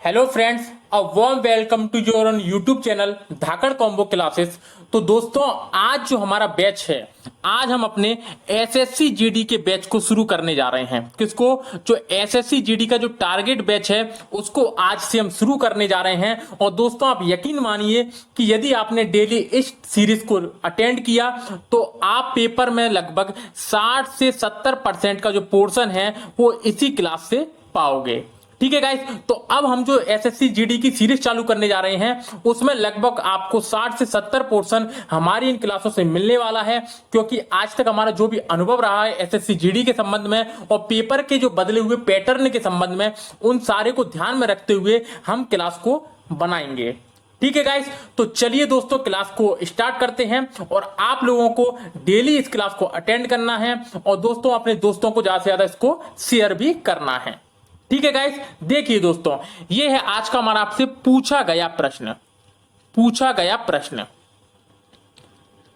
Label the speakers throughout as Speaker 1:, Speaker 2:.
Speaker 1: Hello friends, a warm welcome to your own YouTube channel Dhakad combo classes. तो दोस्तों, आज जो हमारा बैच है, आज हम अपने एसएससी जीडी के बैच को शुरू करने जा रहे हैं। किसको? जो एसएससी जीडी का जो टारगेट बैच है उसको आज से हम शुरू करने जा रहे हैं। और दोस्तों, आप यकीन मानिए कि यदि आपने डेली इस सीरीज को अटेंड किया तो आप पेपर में लगभग 60 से 70% का जो पोर्शन है वो इसी क्लास से पाओगे। ठीक है गाइस, तो अब हम जो एसएससी जीडी की सीरीज चालू करने जा रहे हैं उसमें लगभग आपको 60 से 70 पोर्शन हमारी इन क्लासों से मिलने वाला है। क्योंकि आज तक हमारा जो भी अनुभव रहा है एसएससी जीडी के संबंध में और पेपर के जो बदले हुए पैटर्न के संबंध में, उन सारे को ध्यान में रखते हुए हम क्लास को बनाएंगे। ठीक है गाइस, तो चलिए दोस्तों क्लास को स्टार्ट करते हैं। और आप लोगों को डेली इस क्लास को अटेंड करना है और दोस्तों अपने दोस्तों को ज्यादा से ज्यादा इसको शेयर भी करना है। ठीक है गाइस, देखिए दोस्तों, ये है आज का हमारा आपसे पूछा गया प्रश्न।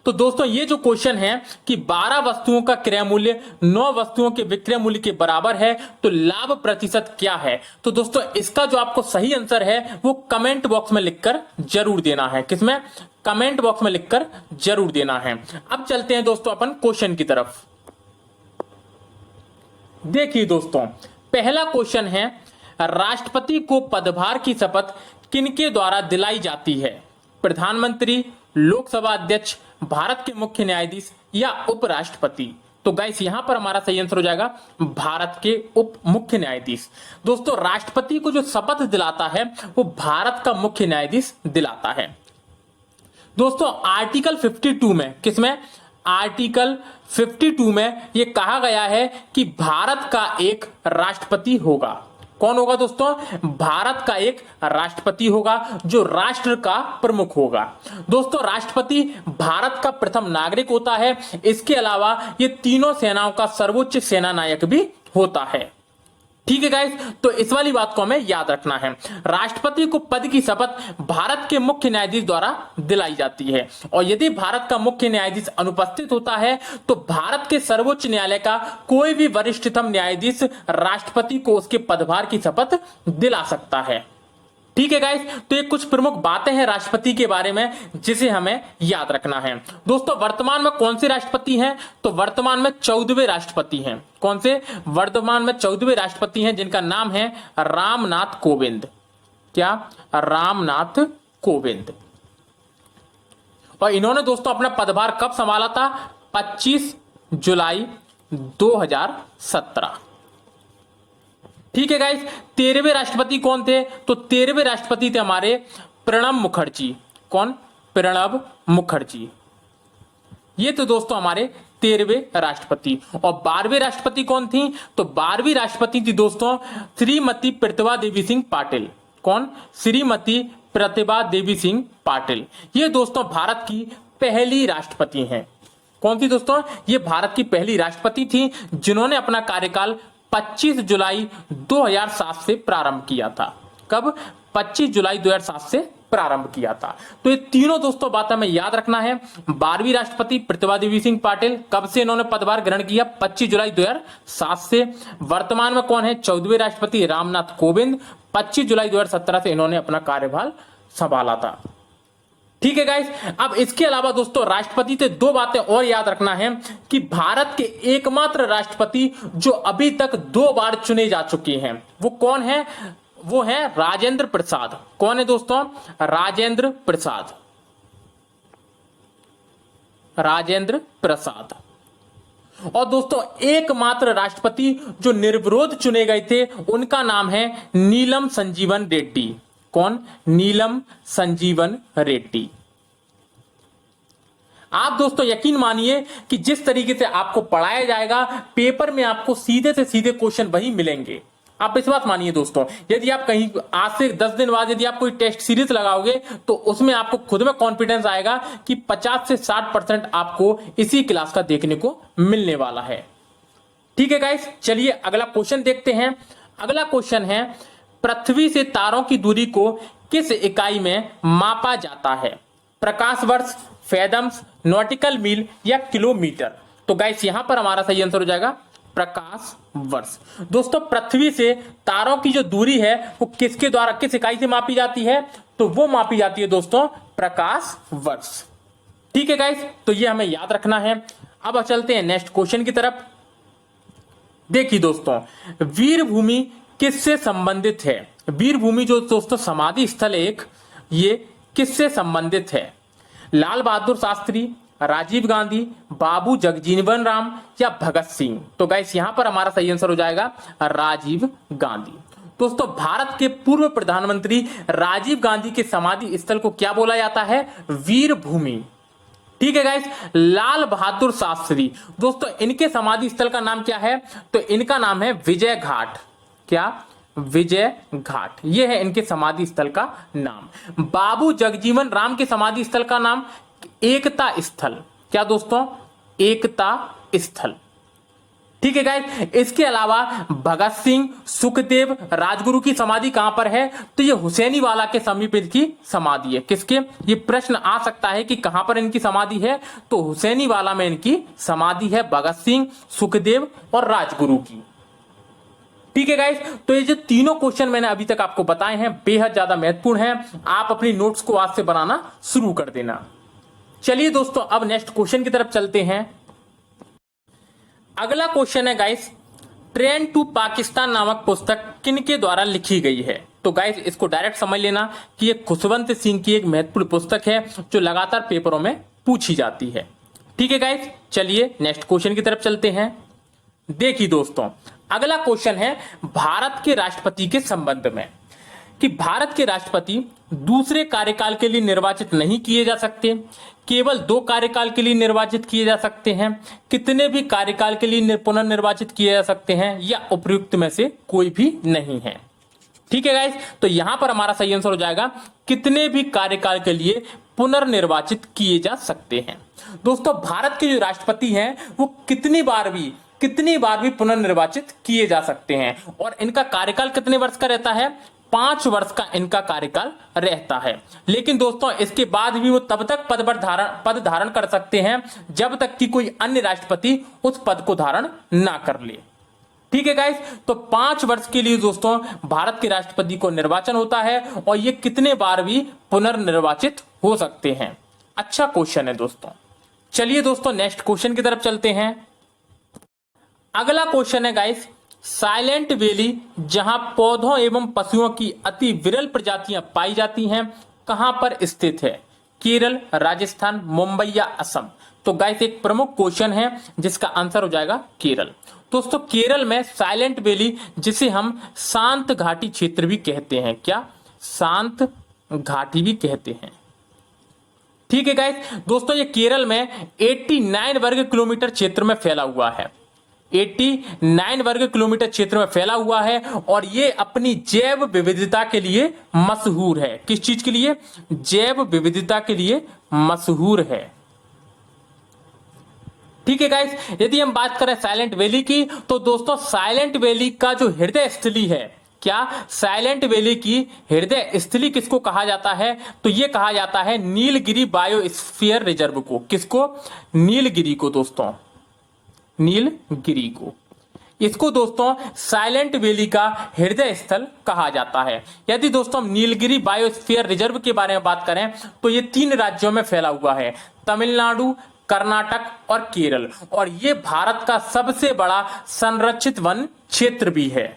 Speaker 1: तो दोस्तों, ये जो क्वेश्चन है कि 12 वस्तुओं का क्रय मूल्य 9 वस्तुओं के विक्रय मूल्य के बराबर है, तो लाभ प्रतिशत क्या है? तो दोस्तों, इसका जो आपको सही आंसर है वो कमेंट बॉक्स में लिखकर जरूर देना है। किसमें? कमेंट बॉक्स में लिखकर जरूर देना है। अब चलते हैं दोस्तों अपन क्वेश्चन की तरफ। देखिए दोस्तों, पहला क्वेश्चन है, राष्ट्रपति को पदभार की शपथ किनके द्वारा दिलाई जाती है? प्रधानमंत्री, लोकसभा अध्यक्ष, भारत के मुख्य न्यायाधीश या उपराष्ट्रपति? तो गाइस, यहां पर हमारा सही आंसर हो जाएगा भारत के उप मुख्य न्यायाधीश। दोस्तों, राष्ट्रपति को जो शपथ दिलाता है वो भारत का मुख्य न्यायाधीश दिलाता है। दोस्तों, आर्टिकल 52 में, किसमें? आर्टिकल 52 में यह कहा गया है कि भारत का एक राष्ट्रपति होगा। कौन होगा दोस्तों? भारत का एक राष्ट्रपति होगा जो राष्ट्र का प्रमुख होगा। दोस्तों, राष्ट्रपति भारत का प्रथम नागरिक होता है। इसके अलावा ये तीनों सेनाओं का सर्वोच्च सेना नायक भी होता है। ठीक है गाइस, तो इस वाली बात को हमें याद रखना है। राष्ट्रपति को पद की शपथ भारत के मुख्य न्यायाधीश द्वारा दिलाई जाती है और यदि भारत का मुख्य न्यायाधीश अनुपस्थित होता है तो भारत के सर्वोच्च न्यायालय का कोई भी वरिष्ठतम न्यायाधीश राष्ट्रपति को उसके पदभार की शपथ दिला सकता है। ठीक है गाइस, तो ये कुछ प्रमुख बातें हैं राष्ट्रपति के बारे में जिसे हमें याद रखना है। दोस्तों, वर्तमान में कौन से राष्ट्रपति हैं? तो वर्तमान में 14वें राष्ट्रपति हैं। कौन से? वर्तमान में 14वें राष्ट्रपति हैं जिनका नाम है रामनाथ कोविंद। क्या? रामनाथ कोविंद। और इन्होंने दोस्तों अपना पदभार कब संभाला था? 25 जुलाई 2017। ठीक है गाइस, 13वें राष्ट्रपति कौन थे? तो 13वें राष्ट्रपति थे हमारे प्रणब मुखर्जी। कौन? प्रणब मुखर्जी। ये तो दोस्तों हमारे 13वें राष्ट्रपति। और 12वें राष्ट्रपति कौन थी? तो 12वीं राष्ट्रपति थी दोस्तों श्रीमती प्रतिभा देवी सिंह पाटिल। कौन? श्रीमती प्रतिभा देवी सिंह पाटिल। ये दोस्तों भारत की पहली राष्ट्रपति हैं। कौन थी दोस्तों? ये भारत की पहली राष्ट्रपति थी जिन्होंने अपना कार्यकाल 25 जुलाई 2007 से प्रारंभ किया था। कब? 25 जुलाई 2007 से प्रारंभ किया था। तो ये तीनों दोस्तों बात हमें याद रखना है। 12वीं राष्ट्रपति प्रतिभा देवी सिंह पाटिल, कब से इन्होंने पदभार ग्रहण किया? 25 जुलाई 2007 से। वर्तमान में कौन है? 14वें राष्ट्रपति रामनाथ कोविंद। 25 जुलाई 2017 से इन्होंने अपना कार्यभार संभाला था। ठीक है गाइस, अब इसके अलावा दोस्तों राष्ट्रपति से दो बातें और याद रखना है कि भारत के एकमात्र राष्ट्रपति जो अभी तक 2 बार चुने जा चुके हैं वो कौन है? वो है राजेंद्र प्रसाद। कौन है दोस्तों? राजेंद्र प्रसाद। राजेंद्र प्रसाद। और दोस्तों एकमात्र राष्ट्रपति जो निर्विरोध चुने गए थे उनका नाम है नीलम संजीवन रेड्डी। कौन? नीलम संजीवन रेड्डी। आप दोस्तों यकीन मानिए कि जिस तरीके से आपको पढ़ाया जाएगा पेपर में आपको सीधे से सीधे क्वेश्चन वही मिलेंगे। आप इस बात मानिए दोस्तों, यदि आप कहीं आज से 10 दिन बाद यदि आप कोई टेस्ट सीरीज लगाओगे तो उसमें आपको खुद में कॉन्फिडेंस आएगा कि 50 से 60% आपको इसी क्लास का देखने को मिलने वाला है। ठीक है गाइस, चलिए अगला क्वेश्चन देखते हैं। अगला क्वेश्चन है, पृथ्वी से तारों की दूरी को किस इकाई में मापा जाता है? प्रकाश वर्ष, फेदम्स, नॉटिकल मील या किलोमीटर? तो गाइस यहां पर हमारा सही आंसर हो जाएगा प्रकाश वर्ष। दोस्तों पृथ्वी से तारों की जो दूरी है वो किसके द्वारा, किस इकाई से मापी जाती है, तो वो मापी जाती है दोस्तों प्रकाश वर्ष। ठीक है गाइस, तो ये हमें याद रखना है। अब चलते हैं नेक्स्ट क्वेश्चन की तरफ। देखिए दोस्तों, वीरभूमि किससे संबंधित है? वीरभूमि जो दोस्तों समाधि स्थल एक, ये किससे संबंधित है? लाल बहादुर शास्त्री, राजीव गांधी, बाबू जगजीवन राम या भगत सिंह? तो गाइस यहां पर हमारा सही आंसर हो जाएगा राजीव गांधी। दोस्तों भारत के पूर्व प्रधानमंत्री राजीव गांधी के समाधि स्थल को क्या बोला जाता है? वीरभूमि। ठीक है गाइस, लाल बहादुर शास्त्री, दोस्तों इनके समाधि स्थल का नाम क्या है? तो इनका नाम है विजय घाट। क्या? विजय घाट, यह है इनके समाधि स्थल का नाम। बाबू जगजीवन राम के समाधि स्थल का नाम एकता स्थल। क्या दोस्तों? एकता स्थल। ठीक है गाइस, इसके अलावा भगत सिंह, सुखदेव, राजगुरु की समाधि कहां पर है? तो ये हुसैनी वाला के समीप इनकी समाधि है। किसके? ये प्रश्न आ सकता है कि कहां पर इनकी समाधि है, तो हुसैनी वाला में इनकी समाधि है, भगत सिंह, सुखदेव और राजगुरु की। ठीक है गाइस, तो ये जो तीनों क्वेश्चन मैंने अभी तक आपको बताए हैं बेहद ज्यादा महत्वपूर्ण हैं। आप अपनी नोट्स को आज से बनाना शुरू कर देना। चलिए दोस्तों, अब नेक्स्ट क्वेश्चन की तरफ चलते हैं। अगला क्वेश्चन है गाइस, ट्रेन टू पाकिस्तान नामक पुस्तक किनके द्वारा लिखी गई है? तो गाइस इसको डायरेक्ट समझ लेना कि ये खुशवंत सिंह की एक महत्वपूर्ण पुस्तक है जो लगातार पेपरों में पूछी जाती है। ठीक है गाइस, चलिए नेक्स्ट क्वेश्चन की तरफ चलते हैं। देखिए दोस्तों, अगला क्वेश्चन है भारत के राष्ट्रपति के संबंध में, कि भारत के राष्ट्रपति दूसरे कार्यकाल के लिए निर्वाचित नहीं किए जा सकते, केवल 2 कार्यकाल के लिए निर्वाचित किए जा सकते हैं, कितने भी कार्यकाल के लिए पुनर्निर्वाचित किए जा सकते हैं, या उपर्युक्त में से कोई भी नहीं है। ठीक है गाइस, तो यहां पर हमारा सही आंसर हो जाएगा कितने भी कार्यकाल के लिए पुनर्निर्वाचित किए जा सकते हैं। दोस्तों भारत के जो राष्ट्रपति हैं वो कितनी बार भी पुनर्निर्वाचित किए जा सकते हैं, और इनका कार्यकाल कितने वर्ष का रहता है? 5 वर्ष का इनका कार्यकाल रहता है। लेकिन दोस्तों इसके बाद भी वो तब तक पद धारण कर सकते हैं जब तक कि कोई अन्य राष्ट्रपति उस पद को धारण ना कर ले। ठीक है गाइस, तो 5 वर्ष के लिए दोस्तों भारत के राष्ट्रपति को निर्वाचन होता है, और ये कितने बार भी पुनर्निर्वाचित हो सकते हैं। अच्छा क्वेश्चन है दोस्तों। चलिए दोस्तों नेक्स्ट क्वेश्चन की तरफ चलते हैं। अगला क्वेश्चन है गाइस, साइलेंट वैली जहां पौधों एवं पशुओं की अति विरल प्रजातियां पाई जाती हैं, कहां पर स्थित है? केरल, राजस्थान, मुंबई या असम? तो गाइस एक प्रमुख क्वेश्चन है जिसका आंसर हो जाएगा केरल। दोस्तों केरल में साइलेंट वैली, जिसे हम शांत घाटी क्षेत्र भी कहते हैं, क्या? शांत घाटी भी कहते हैं। ठीक है गाइस, दोस्तों ये केरल में 89 वर्ग किलोमीटर क्षेत्र में फैला हुआ है। 89 वर्ग किलोमीटर क्षेत्र में फैला हुआ है, और ये अपनी जैव विविधता के लिए मशहूर है। किस चीज के लिए? जैव विविधता के लिए मशहूर है। ठीक है गाइस, यदि हम बात करें साइलेंट वैली की, तो दोस्तों साइलेंट वैली का जो हृदय स्थली है, क्या? साइलेंट वैली की हृदय स्थली किसको कहा जाता है? तो यह कहा जाता है नीलगिरी बायोस्फीयर रिजर्व को। किसको? नीलगिरी को दोस्तों, नीलगिरी को। इसको दोस्तों साइलेंट वैली का हृदय स्थल कहा जाता है। यदि दोस्तों हम नीलगिरी बायोस्फीयर रिजर्व के बारे में बात करें तो ये 3 राज्यों में फैला हुआ है, तमिलनाडु, कर्नाटक और केरल, और ये भारत का सबसे बड़ा संरक्षित वन क्षेत्र भी है।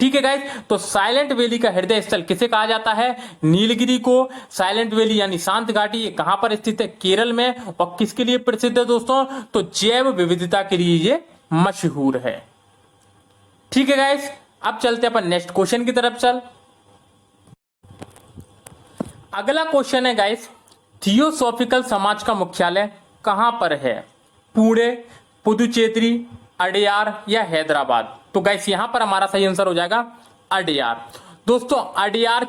Speaker 1: ठीक है गाइस, तो साइलेंट वैली का हृदय स्थल किसे कहा जाता है? नीलगिरी को। साइलेंट वैली यानी शांत घाटी, ये कहां पर स्थित है? केरल में। और किसके लिए प्रसिद्ध है दोस्तों? तो जैव विविधता के लिए ये मशहूर है। ठीक है गाइस, अब चलते हैं अपन नेक्स्ट क्वेश्चन की तरफ। अगला क्वेश्चन है गाइस, थियोसॉफिकल समाज का मुख्यालय कहां पर है? पुणे, पुदुचेरी, अडयार या हैदराबाद? तो गाइस यहां पर हमारा सही आंसर हो जाएगा अडयार। दोस्तों अडयार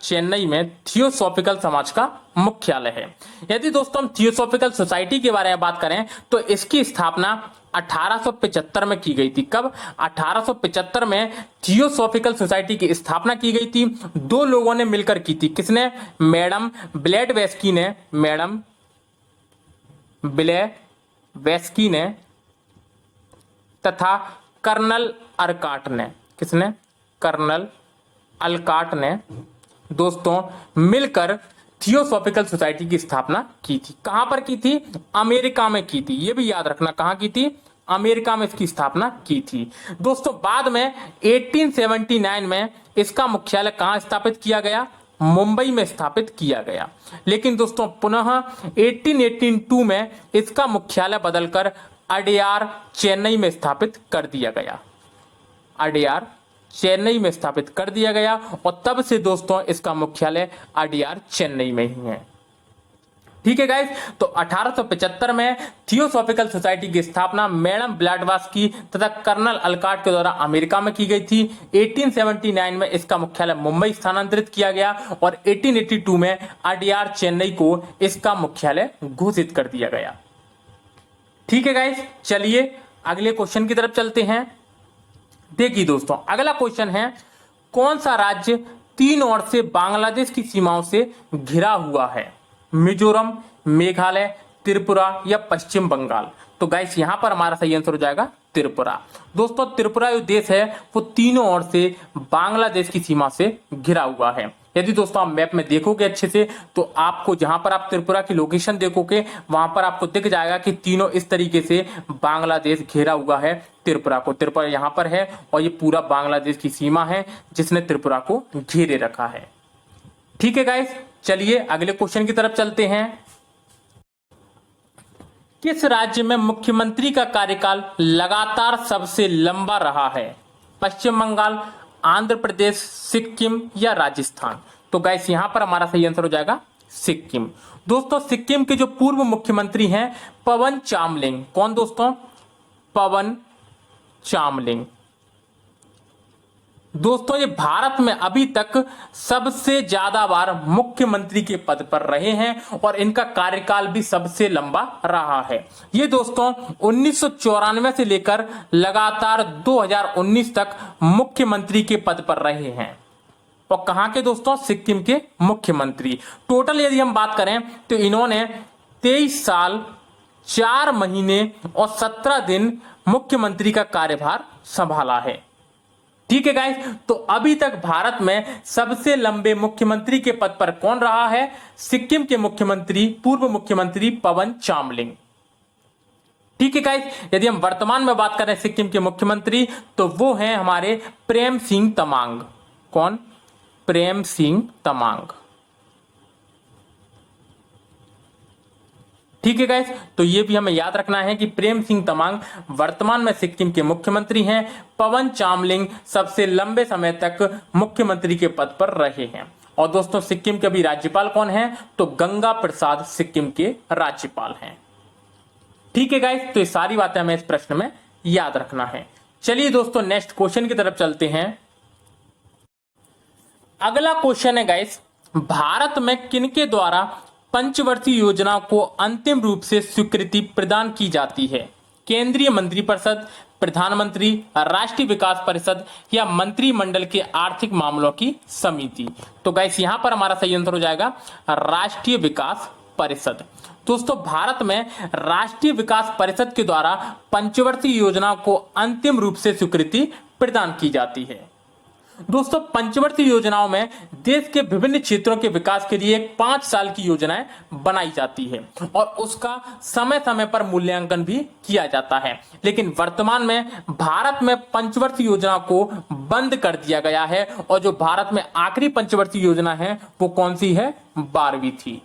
Speaker 1: चेन्नई में थियोसॉफिकल समाज का मुख्यालय है। यदि दोस्तों हम थियोसॉफिकल सोसाइटी के बारे में बात करें तो इसकी स्थापना 1875 में की गई थी। कब? 1875 में थियोसॉफिकल सोसाइटी की स्थापना की गई थी। 2 लोगों ने मिलकर की थी। किसने? मैडम ब्लेडवेस्की ने तथा कर्नल अर्काट ने, किसने? कर्नल अल्काट ने दोस्तों मिलकर थियोसॉफिकल सोसाइटी की स्थापना की थी। कहां पर की थी? अमेरिका में की थी। ये भी याद रखना, कहां की थी? अमेरिका में इसकी स्थापना की थी। दोस्तों बाद में 1879 में इसका मुख्यालय कहां स्थापित किया गया? मुंबई में स्थापित किया गया। लेकिन दोस्तों पुनः 1882 में इसका मुख्यालय बदलकर अडयार चेन्नई में स्थापित कर दिया गया। अडयार चेन्नई में स्थापित कर दिया गया और तब से दोस्तों इसका मुख्यालय अडयार चेन्नई में ही है। ठीक है गाइस, तो 1875 में थियोसॉफिकल सोसाइटी की स्थापना मैडम ब्लैडवास्की तथा कर्नल अल्काट के द्वारा अमेरिका में की गई थी। 1879 में इसका मुख्यालय मुंबई स्थानांतरित किया गया और 1882 में अडयार चेन्नई को इसका मुख्यालय घोषित कर दिया गया। ठीक है गाइस, चलिए अगले क्वेश्चन की तरफ चलते हैं। देखिए दोस्तों, अगला क्वेश्चन है, कौन सा राज्य तीन ओर से बांग्लादेश की सीमाओं से घिरा हुआ है? मिजोरम, मेघालय, त्रिपुरा या पश्चिम बंगाल? तो गाइस यहां पर हमारा सही आंसर हो जाएगा त्रिपुरा। दोस्तों त्रिपुरा जो देश है वो तीनों ओर से बांग्लादेश की सीमा से घिरा हुआ है। यदि दोस्तों आप मैप में देखोगे अच्छे से तो आपको जहां पर आप त्रिपुरा की लोकेशन देखोगे वहां पर आपको दिख जाएगा कि तीनों इस तरीके से बांग्लादेश घेरा हुआ है त्रिपुरा को। त्रिपुरा यहां पर है और ये पूरा बांग्लादेश की सीमा है जिसने त्रिपुरा को घेरे रखा है। ठीक है गाइस, चलिए अगले क्वेश्चन की तरफ चलते हैं। किस राज्य में मुख्यमंत्री का कार्यकाल लगातार सबसे लंबा रहा है? पश्चिम बंगाल, आंध्र प्रदेश, सिक्किम या राजस्थान? तो गाइस यहां पर हमारा सही आंसर हो जाएगा सिक्किम। दोस्तों सिक्किम के जो पूर्व मुख्यमंत्री हैं पवन चामलिंग। कौन दोस्तों? पवन चामलिंग। दोस्तों ये भारत में अभी तक सबसे ज्यादा बार मुख्यमंत्री के पद पर रहे हैं और इनका कार्यकाल भी सबसे लंबा रहा है। ये दोस्तों 1994 से लेकर लगातार 2019 तक मुख्यमंत्री के पद पर रहे हैं। और कहां के दोस्तों? सिक्किम के मुख्यमंत्री। टोटल यदि हम बात करें तो इन्होंने 23 साल 4 महीने और 17 दिन मुख्यमंत्री का कार्यभार संभाला है। ठीक है गाइस, तो अभी तक भारत में सबसे लंबे मुख्यमंत्री के पद पर कौन रहा है? सिक्किम के मुख्यमंत्री, पूर्व मुख्यमंत्री पवन चामलिंग। ठीक है गाइस, यदि हम वर्तमान में बात करें सिक्किम के मुख्यमंत्री तो वो हैं हमारे प्रेम सिंह तमांग। कौन? प्रेम सिंह तमांग। ठीक है गाइस, तो ये भी हमें याद रखना है कि प्रेम सिंह तमांग वर्तमान में सिक्किम के मुख्यमंत्री हैं। पवन चामलिंग सबसे लंबे समय तक मुख्यमंत्री के पद पर रहे हैं। और दोस्तों सिक्किम के भी राज्यपाल कौन हैं? तो गंगा प्रसाद सिक्किम के राज्यपाल हैं। ठीक है गाइस, तो ये सारी बातें हमें इस प्रश्न में याद रखना है। चलिए दोस्तों नेक्स्ट क्वेश्चन की तरफ चलते हैं। अगला क्वेश्चन है गाइस, भारत में किनके द्वारा पंचवर्षीय योजना को अंतिम रूप से स्वीकृति प्रदान की जाती है? केंद्रीय मंत्रिपरिषद, प्रधानमंत्री, राष्ट्रीय विकास परिषद या मंत्रिमंडल के आर्थिक मामलों की समिति? तो गाइस यहां पर हमारा सही आंसर हो जाएगा राष्ट्रीय विकास परिषद। दोस्तों भारत में राष्ट्रीय विकास परिषद के द्वारा पंचवर्षीय योजना को अंतिम रूप से स्वीकृति प्रदान की जाती है। दोस्तों पंचवर्षीय योजनाओं में देश के विभिन्न क्षेत्रों के विकास के लिए 5 साल की योजनाएं बनाई जाती है और उसका समय समय पर मूल्यांकन भी किया जाता है। लेकिन वर्तमान में भारत में पंचवर्षीय योजना को बंद कर दिया गया है और जो भारत में आखिरी पंचवर्षीय योजना है वो कौन सी है? 12वीं थी।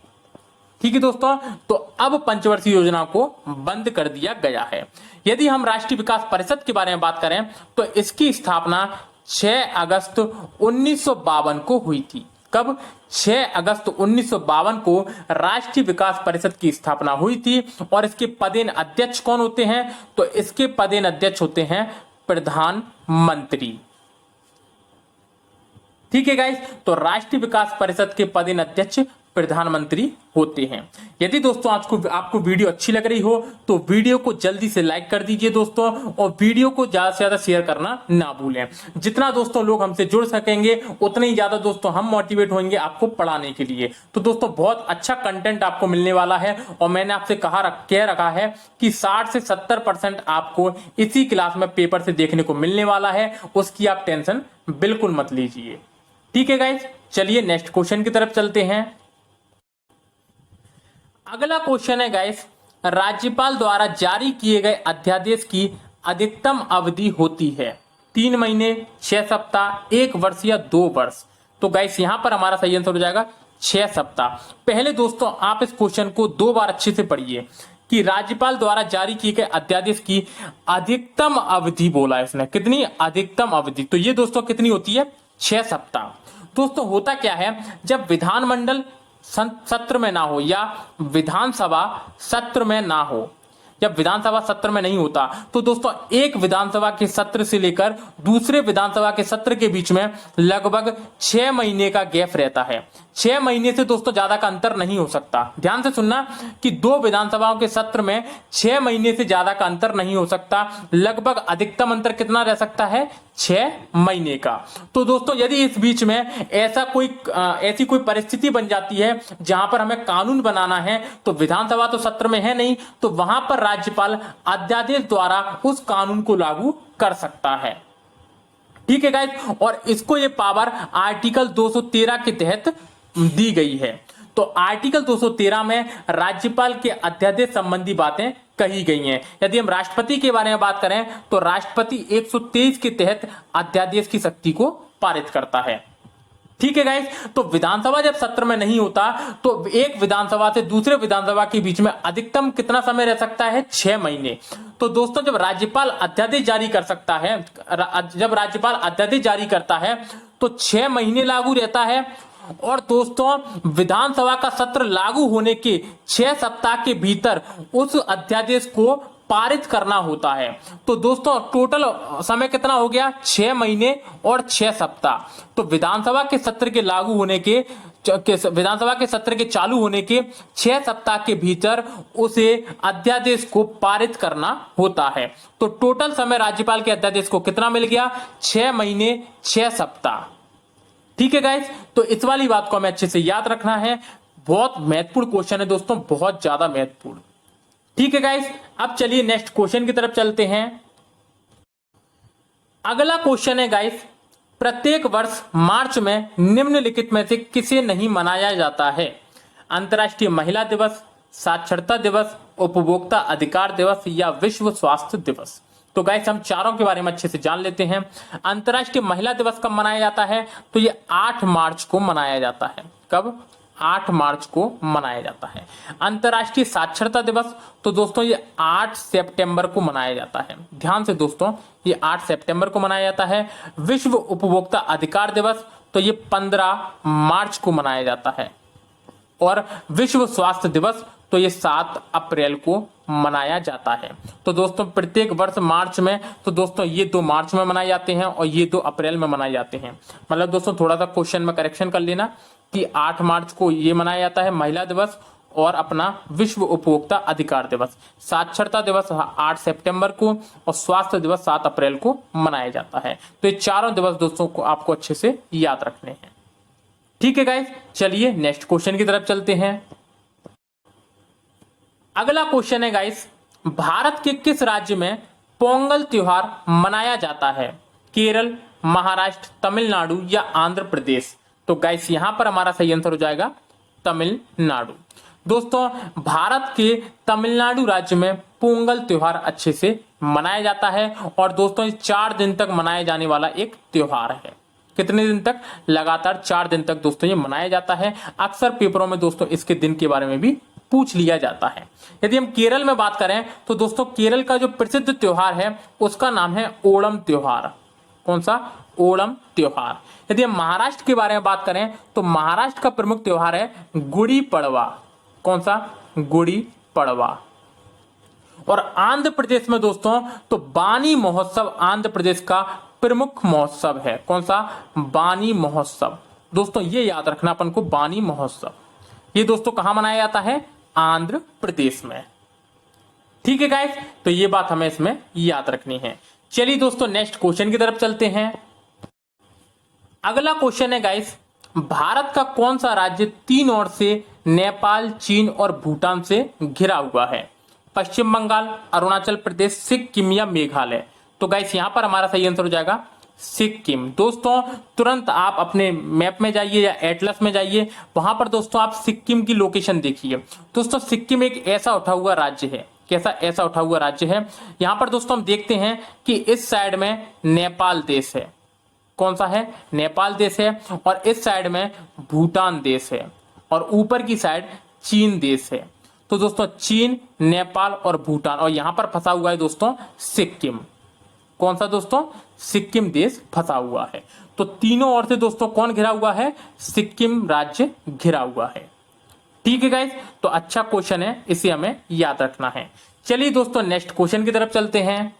Speaker 1: ठीक है दोस्तों, तो अब पंचवर्षीय योजना को बंद कर दिया गया है। यदि हम राष्ट्रीय विकास परिषद के बारे में बात करें तो इसकी स्थापना 6 अगस्त 1952 को हुई थी। कब? 6 अगस्त 1952 को राष्ट्रीय विकास परिषद की स्थापना हुई थी। और इसके पदेन अध्यक्ष कौन होते हैं? तो इसके पदेन अध्यक्ष होते हैं प्रधानमंत्री। ठीक है गाइस, तो राष्ट्रीय विकास परिषद के पदेन अध्यक्ष प्रधानमंत्री होते हैं। यदि दोस्तों आज को आपको वीडियो अच्छी लग रही हो तो वीडियो को जल्दी से लाइक कर दीजिए दोस्तों, और वीडियो को ज्यादा से ज्यादा शेयर करना ना भूलें। जितना दोस्तों लोग हमसे जुड़ सकेंगे उतने ही ज्यादा दोस्तों हम मोटिवेट होंगे आपको पढ़ाने के लिए। तो दोस्तों बहुत अच्छा कंटेंट आपको मिलने वाला है, और मैंने आपसे कह रखा है कि 60 से 70% आपको इसी क्लास में पेपर से देखने को मिलने वाला है, उसकी आप टेंशन बिल्कुल मत लीजिए। ठीक है गाइस, चलिए नेक्स्ट क्वेश्चन की तरफ चलते हैं। अगला क्वेश्चन है गाइस, राज्यपाल द्वारा जारी किए गए अध्यादेश की अधिकतम अवधि होती है 3 महीने, 6 सप्ताह, 1 वर्ष या 2 वर्ष। तो गाइस यहां पर हमारा सही आंसर हो जाएगा 6 सप्ताह। पहले दोस्तों आप इस क्वेश्चन को 2 बार अच्छे से पढ़िए कि राज्यपाल द्वारा जारी किए गए अध्यादेश की अधिकतम अवधि बोला है इसने, कितनी अधिकतम अवधि। तो ये दोस्तों कितनी होती है, 6 सप्ताह। दोस्तों होता क्या है, जब विधानमंडल सत्र में ना हो या विधानसभा सत्र में ना हो, जब विधानसभा सत्र में नहीं होता तो दोस्तों एक विधानसभा के सत्र से लेकर दूसरे विधानसभा के सत्र के बीच में लगभग 6 महीने का गैप रहता है। 6 महीने से दोस्तों ज्यादा का अंतर नहीं हो सकता। ध्यान से सुनना कि 2 विधानसभाओं के सत्र में 6 महीने से ज्यादा का अंतर नहीं हो सकता। लगभग अधिकतम अंतर कितना रह सकता है, 6 महीने का। तो दोस्तों यदि इस बीच में ऐसी कोई परिस्थिति बन जाती है जहां पर हमें कानून बनाना है, तो विधानसभा तो सत्र में है नहीं, तो वहां पर राज्यपाल अध्यादेश द्वारा उस कानून को लागू कर सकता है। ठीक है गाइस, और इसको ये पावर आर्टिकल 213 के तहत दी गई है। तो आर्टिकल 213 में राज्यपाल के अध्यादेश संबंधी बातें कही गई हैं। यदि हम राष्ट्रपति के बारे में बात करें तो राष्ट्रपति 123 के तहत अध्यादेश की शक्ति को पारित करता है। ठीक है गाइस, तो विधानसभा जब सत्र में नहीं होता तो एक विधानसभा से दूसरे विधानसभा के बीच में अधिकतम कितना समय रह सकता है, 6 महीने। तो दोस्तों जब राज्यपाल अध्यादेश जारी कर सकता है, जब राज्यपाल अध्यादेश जारी करता है तो 6 महीने लागू रहता है, और दोस्तों विधानसभा का सत्र लागू होने के 6 सप्ताह के भीतर उस अध्यादेश को पारित करना होता है। तो दोस्तों टोटल समय कितना हो गया, 6 महीने और 6 सप्ताह। तो विधानसभा के सत्र के लागू होने के विधानसभा के सत्र के चालू होने के 6 सप्ताह के भीतर उसे अध्यादेश को पारित करना होता है। तो टोटल समय राज्यपाल के अध्यादेश को कितना मिल गया, 6 महीने 6 सप्ताह। ठीक है गाइस, तो इस वाली बात को हमें अच्छे से याद रखना है। बहुत महत्वपूर्ण क्वेश्चन है दोस्तों, बहुत ज्यादा महत्वपूर्ण। ठीक है गाइस, अब चलिए नेक्स्ट क्वेश्चन की तरफ चलते हैं। अगला क्वेश्चन है गाइस, प्रत्येक वर्ष मार्च में निम्नलिखित में से किसे नहीं मनाया जाता है, अंतर्राष्ट्रीय महिला दिवस, साक्षरता दिवस, उपभोक्ता अधिकार दिवस या विश्व स्वास्थ्य दिवस। तो गाइस हम चारों के बारे में अच्छे से जान लेते हैं। अंतर्राष्ट्रीय महिला दिवस कब मनाया जाता है, तो ये 8 मार्च को मनाया जाता है। कब, 8 मार्च को मनाया जाता है। अंतर्राष्ट्रीय साक्षरता दिवस तो दोस्तों ये 8 सितंबर को मनाया जाता है। ध्यान से दोस्तों, ये 8 सितंबर को मनाया जाता है। विश्व उपभोक्ता अधिकार दिवस तो ये 15 मार्च को मनाया जाता है, और विश्व स्वास्थ्य दिवस तो ये 7 अप्रैल को मनाया जाता है। तो दोस्तों प्रत्येक वर्ष मार्च में, तो दोस्तों ये 2 मार्च में मनाए जाते हैं और ये 2 अप्रैल में मनाए जाते हैं। मतलब दोस्तों थोड़ा सा क्वेश्चन में करेक्शन कर लेना कि 8 मार्च को ये मनाया जाता है महिला दिवस और अपना विश्व उपभोक्ता अधिकार दिवस। साक्षरता दिवस 8 सितंबर को और स्वास्थ्य दिवस 7 अप्रैल को मनाया जाता है। तो ये चारों दिवस दोस्तों को आपको अच्छे से याद रखने हैं। ठीक है गाइस, चलिए नेक्स्ट क्वेश्चन की तरफ चलते हैं। अगला क्वेश्चन है गाइस, भारत के किस राज्य में पोंगल त्योहार मनाया जाता है, केरल, महाराष्ट्र, तमिलनाडु या आंध्र प्रदेश। तो गाइस यहां पर हमारा सही आंसर हो जाएगा तमिलनाडु। दोस्तों भारत के तमिलनाडु राज्य में पोंगल त्योहार अच्छे से मनाया जाता है, और दोस्तों ये 4 दिन तक मनाए जाने वाला एक त्योहार है। कितने दिन तक, लगातार 4 दिन तक दोस्तों ये मनाया जाता है। अक्सर पेपरों में दोस्तों इसके दिन के बारे में भी पूछ लिया जाता है। यदि हम केरल में बात करें तो दोस्तों केरल का जो प्रसिद्ध त्योहार है उसका नाम है ओणम त्योहार। कौन सा, ओणम त्योहार। यदि हम महाराष्ट्र के बारे में बात करें तो महाराष्ट्र का प्रमुख त्योहार है गुड़ी पड़वा। कौन सा, गुड़ी पड़वा। और आंध्र प्रदेश में दोस्तों तो बानी महोत्सव आंध्र प्रदेश का प्रमुख महोत्सव है। कौन सा, बानी महोत्सव। दोस्तों ये याद रखना अपन को, बानी महोत्सव। ये दोस्तों कहां मनाया जाता है? आंध्र प्रदेश में। ठीक है गाइस, तो ये बात हमें इसमें याद रखनी है। चलिए दोस्तों नेक्स्ट क्वेश्चन की तरफ चलते हैं। अगला क्वेश्चन है गाइस, भारत का कौन सा राज्य तीन ओर से नेपाल, चीन और भूटान से घिरा हुआ है? पश्चिम बंगाल, अरुणाचल प्रदेश, सिक्किम या मेघालय? तो गाइस यहां पर हमारा सही आंसर हो जाएगा सिक्किम। दोस्तों तुरंत आप अपने मैप में जाइए या एटलस में जाइए, वहां पर दोस्तों आप सिक्किम की लोकेशन देखिए। दोस्तों सिक्किम एक ऐसा उठा हुआ राज्य है, कैसा ऐसा उठा हुआ राज्य है। यहां पर दोस्तों हम देखते हैं कि इस साइड में नेपाल देश है, कौन सा है? नेपाल देश है, और इस साइड में भूटान देश है, और ऊपर की साइड चीन देश है। तो दोस्तों चीन, नेपाल और भूटान, और यहां पर फंसा हुआ है दोस्तों सिक्किम। कौन सा दोस्तों? सिक्किम देश फंसा हुआ है। तो तीनों ओर से दोस्तों कौन घिरा हुआ है? सिक्किम राज्य घिरा हुआ है। ठीक है गाइस, तो अच्छा क्वेश्चन है, इसे हमें याद रखना है। चलिए दोस्तों नेक्स्ट क्वेश्चन की तरफ चलते हैं।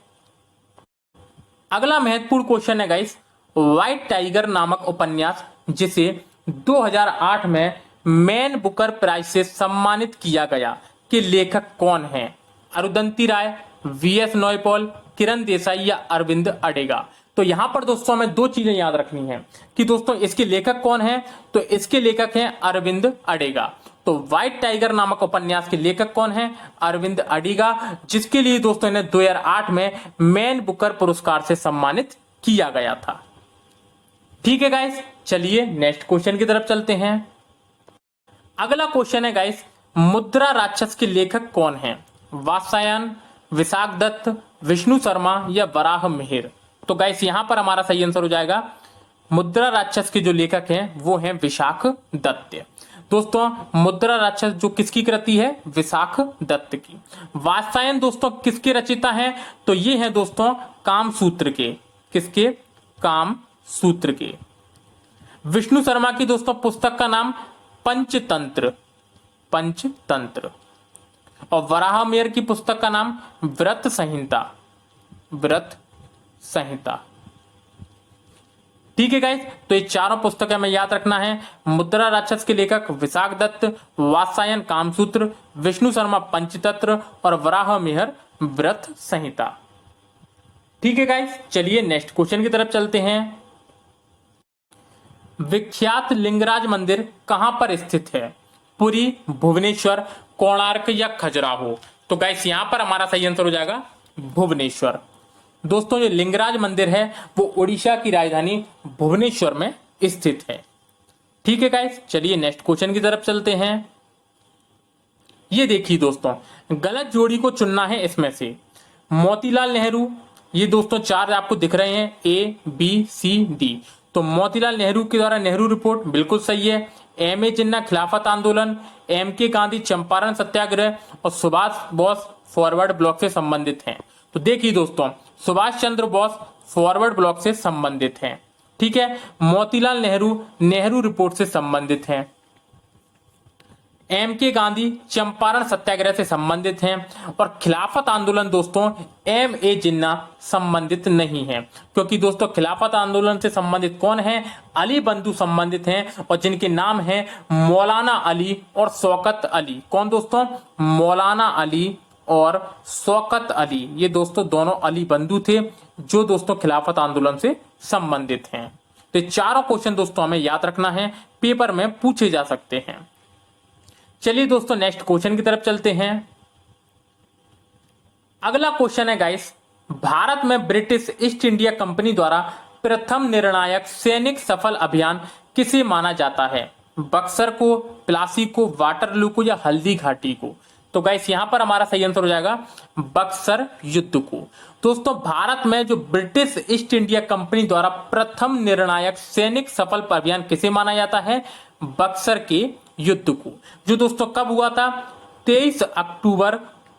Speaker 1: अगला महत्वपूर्ण क्वेश्चन है गाइस, व्हाइट टाइगर नामक उपन्यास जिसे 2008 में मैन बुकर प्राइज से सम्मानित किया गया के लेखक कौन है? अरुंधति राय, वीएस नॉयपॉल, किरण देसाई या अरविंद अडेगा? तो यहां पर दोस्तों हमें दो चीजें याद रखनी है कि दोस्तों इसके लेखक कौन है। तो इसके लेखक हैं अरविंद अडेगा। तो व्हाइट टाइगर नामक उपन्यास के लेखक कौन है? अरविंद अडेगा, जिसके लिए दोस्तों इन्हें 2008 में मैन बुकर पुरस्कार से सम्मानित किया गया था। ठीक है गाइस, चलिए नेक्स्ट क्वेश्चन की तरफ चलते हैं। अगला क्वेश्चन है गाइस, मुद्रा राक्षस के लेखक कौन है? वात्स्यायन, विशाख दत्त, विष्णु शर्मा या वराह मिहिर? तो गाइस यहां पर हमारा सही आंसर हो जाएगा, मुद्रा राक्षस के जो लेखक हैं वो हैं विशाख दत्त। दोस्तों मुद्रा राक्षस जो किसकी कृति है? विशाख दत्त की। वात्स्यायन दोस्तों किसके रचिता हैं? तो ये हैं दोस्तों कामसूत्र के। किसके? कामसूत्र के। विष्णु शर्मा की दोस्तों पुस्तक का नाम पंचतंत्र। पंचतंत्र। और वराह मिहिर की पुस्तक का नाम व्रत संहिता। व्रत संहिता। ठीक है गाइस, तो ये चारों पुस्तकें हमें याद रखना है। मुद्रा राक्षस के लेखक विशाख दत्त, वात्स्यायन कामसूत्र, विष्णु शर्मा पंचतंत्र और वराह मिहिर व्रत संहिता। ठीक है गाइस, चलिए नेक्स्ट क्वेश्चन की तरफ चलते हैं। विख्यात लिंगराज मंदिर कहां पर स्थित है? पुरी, भुवनेश्वर, कोणार्क या खजुराहो? तो गाइस यहां पर हमारा सही आंसर हो जाएगा भुवनेश्वर। दोस्तों जो लिंगराज मंदिर है वो उड़ीसा की राजधानी भुवनेश्वर में स्थित है। ठीक है गाइस, चलिए नेक्स्ट क्वेश्चन की तरफ चलते हैं। ये देखिए दोस्तों, गलत जोड़ी को चुनना है इसमें से। मोतीलाल नेहरू, ये दोस्तों चार आपको दिख रहे हैं, ए बी सी डी। तो मोतीलाल नेहरू के द्वारा नेहरू रिपोर्ट बिल्कुल सही है। एम ए जिन्ना खिलाफत आंदोलन, एम के गांधी चंपारण सत्याग्रह और सुभाष बोस फॉरवर्ड ब्लॉक से संबंधित हैं। तो देखिए दोस्तों, सुभाष चंद्र बोस फॉरवर्ड ब्लॉक से संबंधित हैं। ठीक है, मोतीलाल नेहरू नेहरू रिपोर्ट से संबंधित हैं। एम के गांधी चंपारण सत्याग्रह से संबंधित हैं, और खिलाफत आंदोलन दोस्तों एम ए जिन्ना संबंधित नहीं है, क्योंकि दोस्तों खिलाफत आंदोलन से संबंधित कौन है? अली बंधु संबंधित हैं, और जिनके नाम हैं मौलाना अली और शौकत अली। कौन दोस्तों? मौलाना अली और शौकत अली। ये दोस्तों दोनों अली बंधु थे जो दोस्तों खिलाफत आंदोलन से संबंधित हैं। तो चारों क्वेश्चन दोस्तों हमें याद रखना है, पेपर में पूछे जा सकते हैं। चलिए दोस्तों नेक्स्ट क्वेश्चन की तरफ चलते हैं। अगला क्वेश्चन है गाइस, भारत में ब्रिटिश ईस्ट इंडिया कंपनी द्वारा प्रथम निर्णायक सैनिक सफल अभियान किसे माना जाता है? बक्सर को, प्लासी को, वाटरलू को या हल्दी घाटी को? तो गाइस यहां पर हमारा सही आंसर हो जाएगा बक्सर युद्ध को। दोस्तों भारत में जो ब्रिटिश ईस्ट इंडिया कंपनी द्वारा प्रथम निर्णायक सैनिक सफल अभियान किसे माना जाता है? बक्सर के युद्ध को, जो दोस्तों कब हुआ था? 23 अक्टूबर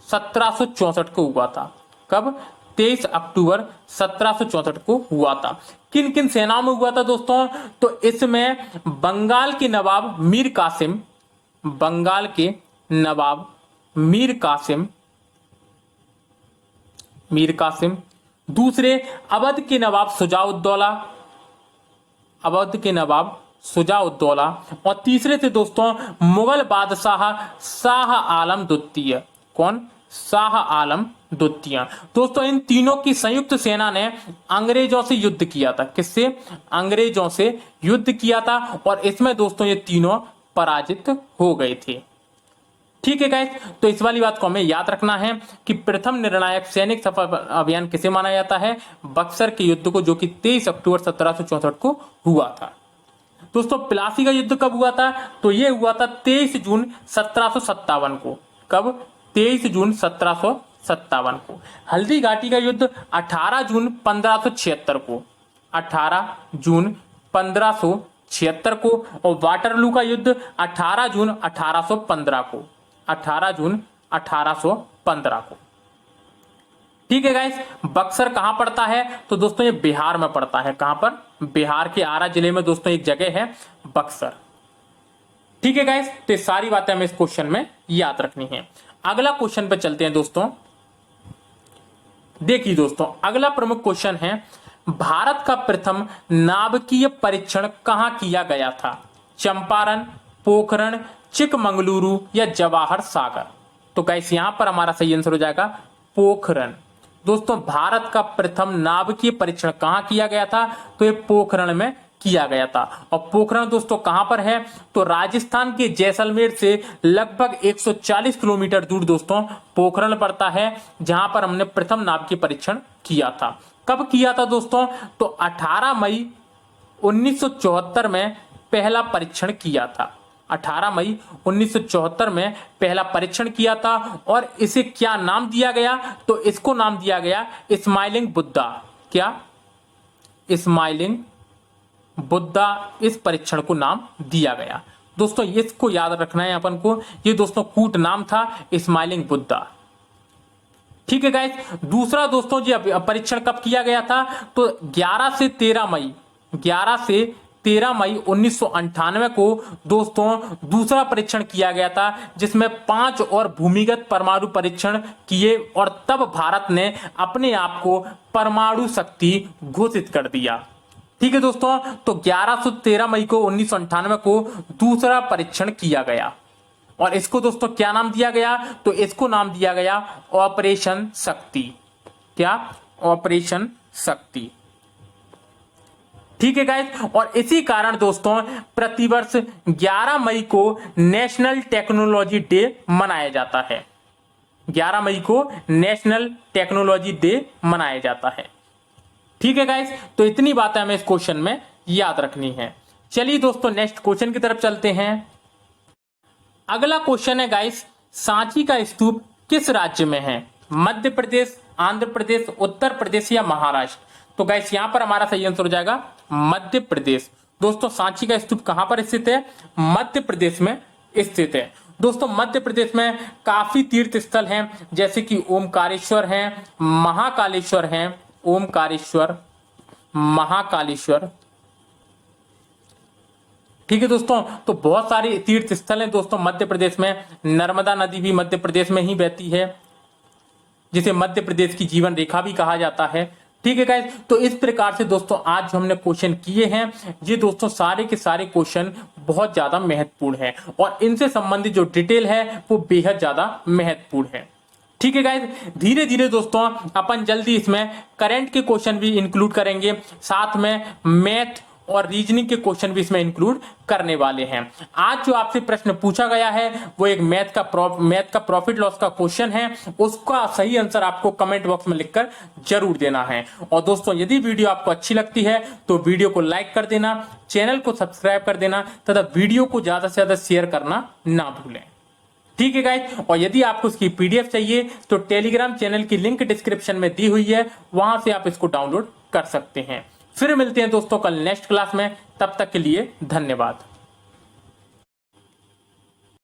Speaker 1: 1764 को हुआ था। कब? 23 अक्टूबर 1764 को हुआ था। किन किन सेनाओं में हुआ था दोस्तों? तो इसमें बंगाल के नवाब मीर कासिम, बंगाल के नवाब मीर कासिम, मीर कासिम, दूसरे अवध के नवाब सुजाउद्दौला, अवध के नवाब शुजा-उद-दौला और तीसरे थे दोस्तों मुगल बादशाह शाह आलम द्वितीय। कौन? शाह आलम द्वितीय। दोस्तों इन तीनों की संयुक्त सेना ने अंग्रेजों से युद्ध किया था। किससे? अंग्रेजों से युद्ध किया था और इसमें दोस्तों ये तीनों पराजित हो गए थे। ठीक है गाइस, तो इस वाली बात को हमें याद रखना है कि प्रथम निर्णायक सैनिक सफल अभियान किसे माना जाता है? बक्सर के युद्ध को, जो कि 23 अक्टूबर 1764 को हुआ था। दोस्तों प्लासी का युद्ध कब हुआ था? तो ये हुआ था 23 जून 1757 को। कब? 23 जून 1757 को। हल्दी घाटी का युद्ध 18 जून 1576 को। 18 जून 1576 को। और वाटरलू का युद्ध 18 जून 1815 को। 18 जून 1815 को। ठीक है गाइस, बक्सर कहां पड़ता है? तो दोस्तों ये बिहार में पड़ता है। कहां पर? बिहार के आरा जिले में दोस्तों एक जगह है बक्सर। ठीक है गाइस, तो ये सारी बातें हमें इस क्वेश्चन में याद रखनी है। अगला क्वेश्चन पे चलते हैं दोस्तों। देखिए दोस्तों, अगला प्रमुख क्वेश्चन है, भारत का प्रथम नाभिकीय परीक्षण कहां किया गया था? चंपारण, पोखरण, चिकमंगलुरु या जवाहर सागर? तो गाइस यहां पर हमारा सही आंसर हो जाएगा पोखरण। दोस्तों भारत का प्रथम नाभिकीय परीक्षण कहां किया गया था? तो ये पोखरण में किया गया था। और पोखरण दोस्तों कहां पर है? तो राजस्थान के जैसलमेर से लगभग 140 किलोमीटर दूर दोस्तों पोखरण पड़ता है, जहां पर हमने प्रथम नाभिकीय परीक्षण किया था। कब किया था दोस्तों? तो 18 मई 1974 में पहला परीक्षण किया था। 18 मई 1974 में पहला परीक्षण किया था। और इसे क्या नाम दिया गया? तो इसको नाम दिया गया स्माइलिंग बुद्धा। क्या? स्माइलिंग बुद्धा, इस परीक्षण को नाम दिया गया। दोस्तों इसको याद रखना है अपन को, ये दोस्तों कूट नाम था स्माइलिंग बुद्धा। ठीक है गाइस, दूसरा दोस्तों जी परीक्षण कब किया गया था? तो 11 से 13 मई 1998 को दोस्तों दूसरा परीक्षण किया गया था, जिसमें 5 और भूमिगत परमाणु परीक्षण किए और तब भारत ने अपने आप को परमाणु शक्ति घोषित कर दिया। ठीक है दोस्तों, तो 11 से 13 मई को 1998 को दूसरा परीक्षण किया गया और इसको दोस्तों क्या नाम दिया गया? तो इसको नाम दिया गया ऑपरेशन शक्ति। क्या? ऑपरेशन शक्ति। ठीक है गाइस, और इसी कारण दोस्तों प्रतिवर्ष 11 मई को नेशनल टेक्नोलॉजी डे मनाया जाता है। 11 मई को नेशनल टेक्नोलॉजी डे मनाया जाता है। ठीक है गाइस, तो इतनी बातें हमें इस क्वेश्चन में याद रखनी है। चलिए दोस्तों नेक्स्ट क्वेश्चन की तरफ चलते हैं। अगला क्वेश्चन है गाइस, सांची का स्तूप किस राज्य में है? मध्य प्रदेश, आंध्र प्रदेश, उत्तर प्रदेश या महाराष्ट्र? तो गाइस यहां पर हमारा सही आंसर हो जाएगा मध्य प्रदेश। दोस्तों सांची का स्तूप कहां पर स्थित है? मध्य प्रदेश में स्थित है। दोस्तों मध्य प्रदेश में काफी तीर्थ स्थल हैं, जैसे कि ओमकारेश्वर हैं, महाकालेश्वर हैं। ओमकारेश्वर, महाकालेश्वर। ठीक है दोस्तों, तो बहुत सारे तीर्थ स्थल हैं दोस्तों मध्य प्रदेश में। नर्मदा नदी भी मध्य प्रदेश में ही बहती है, जिसे मध्य प्रदेश की जीवन रेखा भी कहा जाता है। ठीक है गाइस, तो इस प्रकार से दोस्तों आज जो हमने क्वेश्चन किए हैं, ये दोस्तों सारे के सारे क्वेश्चन बहुत ज्यादा महत्वपूर्ण है और इनसे संबंधित जो डिटेल है वो बेहद ज्यादा महत्वपूर्ण है। ठीक है गाइस, धीरे धीरे दोस्तों अपन जल्दी इसमें करंट के क्वेश्चन भी इंक्लूड करेंगे, साथ में मैथ और रीजनिंग के क्वेश्चन भी इसमें इंक्लूड करने वाले हैं। आज जो आपसे प्रश्न पूछा गया है वो एक मैथ का प्रॉफिट लॉस का क्वेश्चन है, उसका सही आंसर आपको कमेंट बॉक्स में लिखकर जरूर देना है। और दोस्तों यदि वीडियो आपको अच्छी लगती है तो वीडियो को लाइक कर देना, चैनल को सब्सक्राइब कर देना तथा वीडियो को ज्यादा से ज्यादा शेयर करना ना भूलें। ठीक है गाइस, और यदि आपको इसकी पीडीएफ चाहिए तो टेलीग्राम चैनल की लिंक डिस्क्रिप्शन में दी हुई है, वहां से आप इसको डाउनलोड कर सकते हैं। फिर मिलते हैं दोस्तों कल नेक्स्ट क्लास में, तब तक के लिए धन्यवाद।